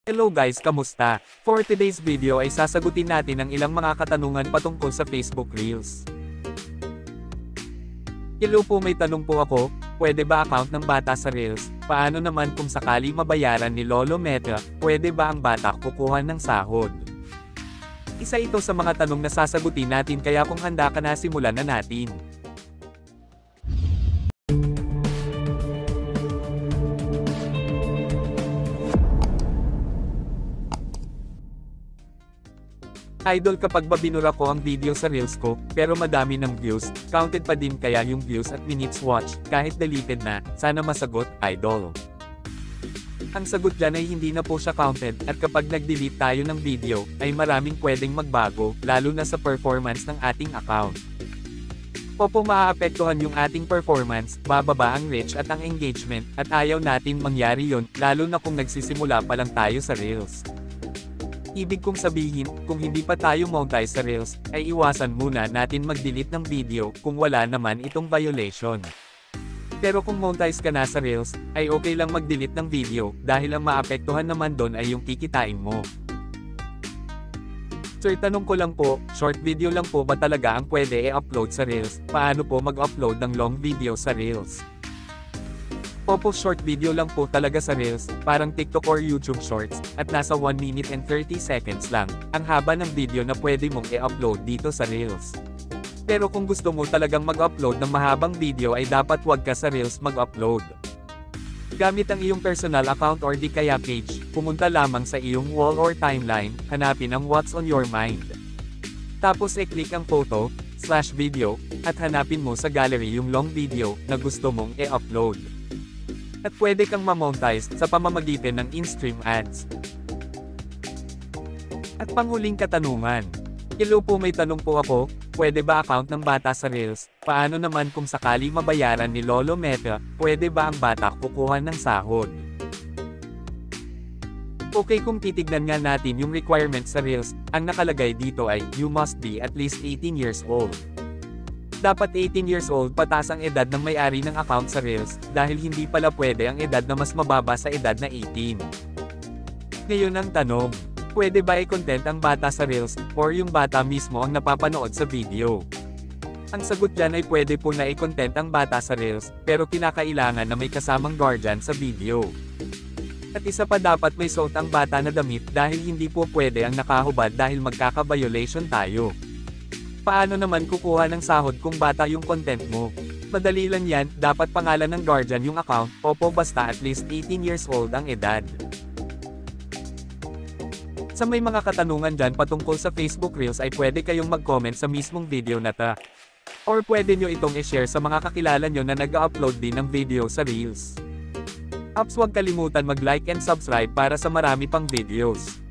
Hello guys, kamusta? For today's video ay sasagutin natin ang ilang mga katanungan patungkol sa Facebook Reels. Hello po, may tanong po ako, pwede ba account ng bata sa Reels? Paano naman kung sakali mabayaran ni Lolo Meta, pwede ba ang bata kukuha ng sahod? Isa ito sa mga tanong na sasagutin natin, kaya kung handa ka na, simulan na natin. Idol, kapag binura ko ang video sa Reels ko, pero madami ng views, counted pa din kaya yung views at minutes watch, kahit deleted na? Sana masagot, Idol. Ang sagot dyan ay hindi na po siya counted, at kapag nag-delete tayo ng video, ay maraming pwedeng magbago, lalo na sa performance ng ating account. Maaapektuhan yung ating performance, bababa ang reach at ang engagement, at ayaw natin mangyari yon, lalo na kung nagsisimula pa lang tayo sa Reels. Ibig kong sabihin, kung hindi pa tayo monetize sa Reels, ay iwasan muna natin mag-delete ng video, kung wala naman itong violation. Pero kung monetize ka na sa Reels, ay okay lang mag-delete ng video, dahil ang maapektuhan naman doon ay yung kikitain mo. Sir, tanong ko lang po, short video lang po ba talaga ang pwede i-upload sa Reels? Paano po mag-upload ng long video sa Reels? Short video lang po talaga sa Reels, parang TikTok or YouTube Shorts, at nasa 1 minute and 30 seconds lang, ang haba ng video na pwede mong i-upload dito sa Reels. Pero kung gusto mo talagang mag-upload ng mahabang video ay dapat wag ka sa Reels mag-upload. Gamit ang iyong personal account or di kaya page, pumunta lamang sa iyong wall or timeline, hanapin ang What's on your mind. Tapos i-click ang photo/video, at hanapin mo sa gallery yung long video na gusto mong i-upload. At pwede kang ma-monetize sa pamamagitan ng in-stream ads. At panghuling katanungan. Hello po, may tanong po ako, pwede ba account ng bata sa Reels? Paano naman kung sakali mabayaran ni Lolo Meta, pwede ba ang bata kukuha ng sahod? Okay, kung titignan nga natin yung requirements sa Reels, ang nakalagay dito ay, you must be at least 18 years old. Dapat 18 years old pataas ang edad ng may-ari ng account sa Reels, dahil hindi pala pwede ang edad na mas mababa sa edad na 18. Ngayon ang tanong, pwede ba i-content ang bata sa Reels, or yung bata mismo ang napapanood sa video? Ang sagot dyan ay pwede po na i-content ang bata sa Reels, pero kinakailangan na may kasamang guardian sa video. At isa pa, dapat may suot ang bata na damit, dahil hindi po pwede ang nakahubad dahil magkaka-violation tayo. Paano naman kukuha ng sahod kung bata yung content mo? Madali lang yan, dapat pangalan ng guardian yung account, basta at least 18 years old ang edad. Sa may mga katanungan dyan patungkol sa Facebook Reels ay pwede kayong mag-comment sa mismong video na ta. Or pwede nyo itong i-share sa mga kakilala nyo na nag-upload din ng video sa Reels. Huwag kalimutan mag-like and subscribe para sa marami pang videos.